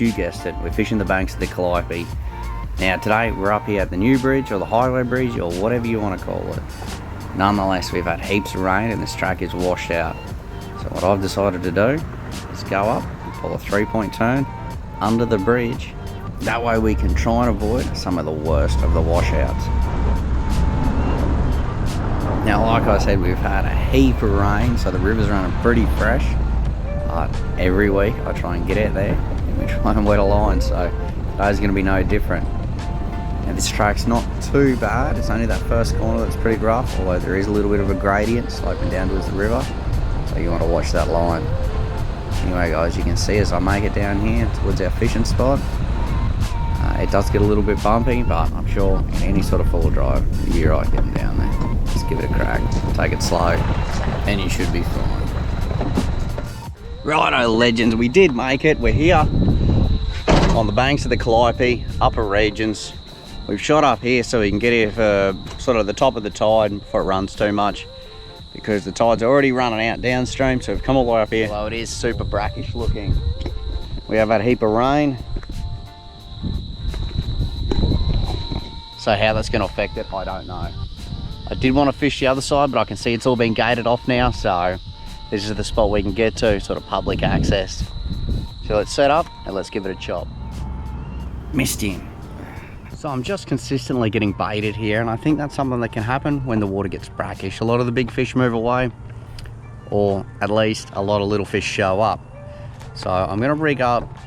yes, you guessed it, we're fishing the banks of the Calliope. Now today we're up here at the new bridge or the highway bridge or whatever you want to call it. Nonetheless, we've had heaps of rain and this track is washed out. So what I've decided to do is go up and pull a 3-point turn under the bridge. That way we can try and avoid some of the worst of the washouts. Now, like I said, we've had a heap of rain, so the river's running pretty fresh. But every week I try and get out there and we try and wet a line, so today's going to be no different. Now this track's not too bad, it's only that first corner that's pretty rough, although there is a little bit of a gradient sloping down towards the river, so you want to watch that line. Anyway guys, you can see as I make it down here towards our fishing spot, it does get a little bit bumpy, but I'm sure in any sort of full drive, you'll be right getting down there. Just give it a crack, take it slow, and you should be fine. Righto legends, we did make it. We're here on the banks of the Calliope, upper regions. We've shot up here so we can get here for sort of the top of the tide before it runs too much, because the tide's already running out downstream, so we've come all the way up here. Although it is super brackish looking. We have had a heap of rain. So how that's going to affect it, I don't know. I did want to fish the other side, but I can see it's all been gated off now, so this is the spot we can get to, sort of public access. So let's set up and let's give it a chop. Missed him. So I'm just consistently getting baited here, and I think that's something that can happen when the water gets brackish. A lot of the big fish move away, or at least a lot of little fish show up. So I'm going to rig up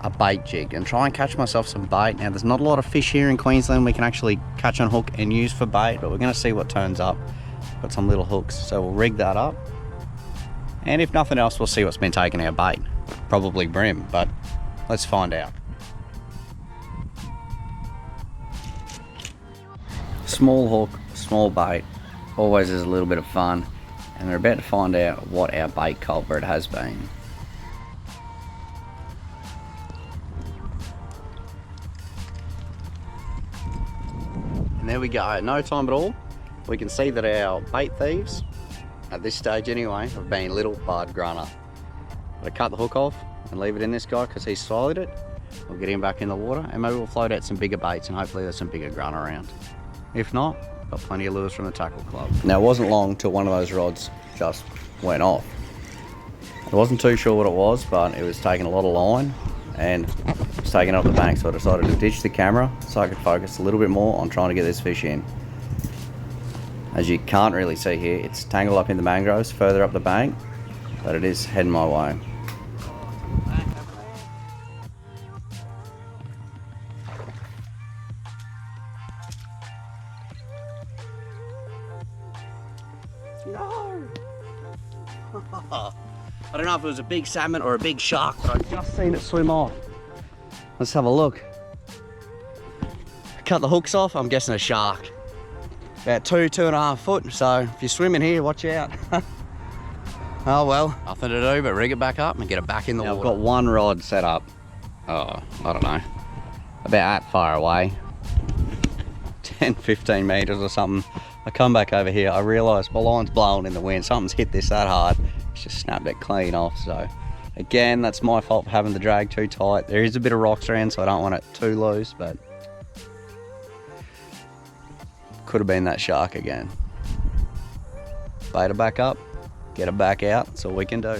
a bait jig and try and catch myself some bait. Now there's not a lot of fish here in Queensland we can actually catch on hook and use for bait, but we're going to see what turns up. Got some little hooks, so we'll rig that up, and if nothing else we'll see what's been taking our bait. Probably brim, but let's find out. Small hook, small bait, always is a little bit of fun, and we're about to find out what our bait culprit has been. And there we go, no time at all. We can see that our bait thieves, at this stage anyway, have been little Bud Grunner. I'll cut the hook off and leave it in this guy because he swallowed it. We'll get him back in the water and maybe we'll float out some bigger baits and hopefully there's some bigger Grunner around. If not, got plenty of lures from the tackle club. Now it wasn't long till one of those rods just went off. I wasn't too sure what it was, but it was taking a lot of line and it was taking up the bank, so I decided to ditch the camera so I could focus a little bit more on trying to get this fish in. As you can't really see here, it's tangled up in the mangroves further up the bank, but it is heading my way. No! I don't know if it was a big salmon or a big shark, but I've just seen it swim off. Let's have a look. Cut the hooks off, I'm guessing a shark. About 2.5 foot, so if you're swimming here, watch out. Oh well, nothing to do but rig it back up and get it back in the water. I've got one rod set up, I don't know, about that far away, 10-15 meters or something. I come back over here, I realise my line's blowing in the wind, something's hit this that hard, it's just snapped it clean off. So again, that's my fault for having the drag too tight. There is a bit of rocks around, so I don't want it too loose, but could have been that shark again. Bait it back up, get it back out, that's all we can do.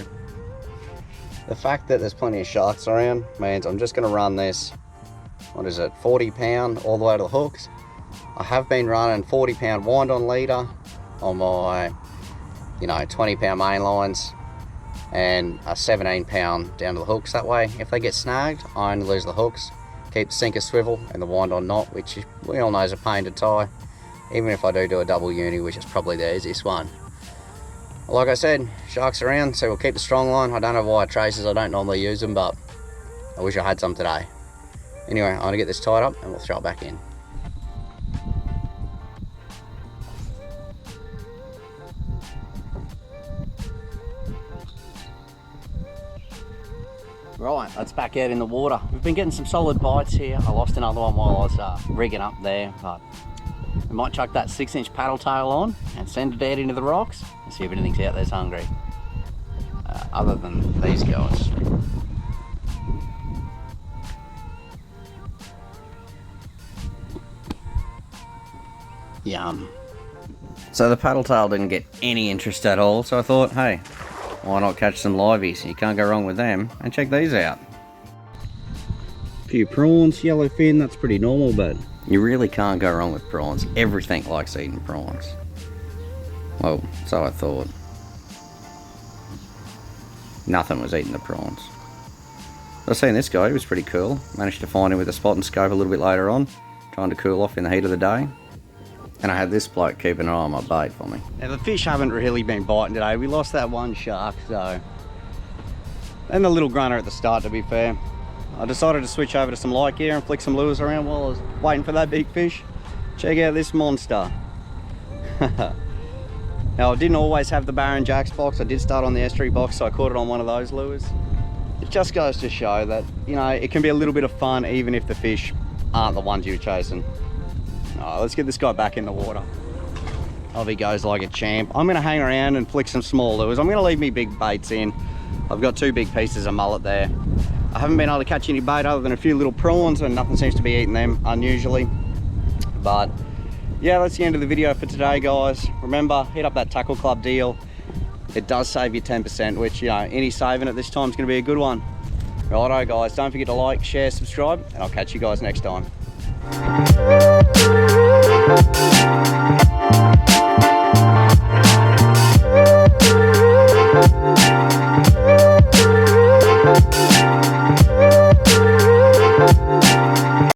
The fact that there's plenty of sharks around means I'm just going to run this, what is it, 40 pound all the way to the hooks. I have been running 40 pound wind on leader on my 20 pound main lines and a 17 pound down to the hooks. That way if they get snagged I only lose the hooks, keep the sinker swivel and the wind on knot, which we all know is a pain to tie, even if I do a double uni, which is probably the easiest one. Like I said, sharks around, so we'll keep the strong line. I don't have wire traces, I don't normally use them, but I wish I had some today. Anyway, I'm gonna get this tied up and we'll throw it back in. Right, let's back out in the water. We've been getting some solid bites here. I lost another one while I was rigging up there, but we might chuck that 6-inch paddle tail on and send it out into the rocks and see if anything's out there's hungry. Other than these guys. Yum. So the paddle tail didn't get any interest at all, so I thought, hey, why not catch some liveys? You can't go wrong with them. And check these out. A few prawns, yellowfin, that's pretty normal, but you really can't go wrong with prawns. Everything likes eating prawns. Well, so I thought. Nothing was eating the prawns. I was seeing this guy, he was pretty cool. Managed to find him with a spot and scope a little bit later on, trying to cool off in the heat of the day. And I had this bloke keeping an eye on my bait for me. Now the fish haven't really been biting today. We lost that one shark, so. And the little grunter at the start, to be fair. I decided to switch over to some light gear and flick some lures around while I was waiting for that big fish. Check out this monster. Now I didn't always have the Baron Jacks box. I did start on the estuary box, so I caught it on one of those lures. It just goes to show that, you know, it can be a little bit of fun even if the fish aren't the ones you're chasing. Alright, let's get this guy back in the water. Off he goes like a champ. I'm gonna hang around and flick some small lures. I'm gonna leave me big baits in. I've got 2 big pieces of mullet there. I haven't been able to catch any bait other than a few little prawns, and nothing seems to be eating them unusually. But yeah, that's the end of the video for today, guys. Remember, hit up that Tackle Club deal. It does save you 10%, which, you know, any saving at this time is going to be a good one. Righto, guys, don't forget to like, share, subscribe, and I'll catch you guys next time.